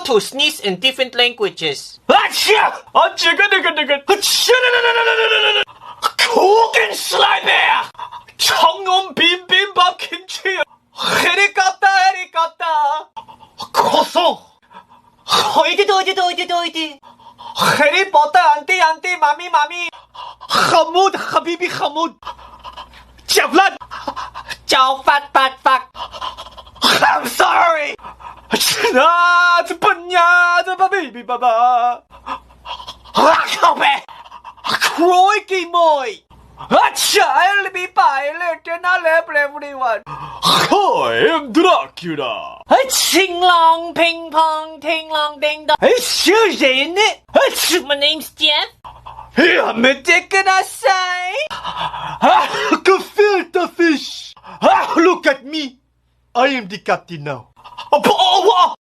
how to sneeze in different languages. Achoo! Cooking slime! 청온 비빔밥 김치! 헤리까따! 고소! 어이디. 해리포터 안티 마미 하무드 하비비 하무드 잡란 짜오팟. I'm sorry 나 즈번냐 즈바 베이비 바바 아카베 크로이키 모이 아차 엘리비 바일레 테나레 everyone I'm Dracula 晴朗乒乓，听朗叮当。小人呢 My name's Jeff. Take a sign. Gefilte fish. Look at me. I am the captain now.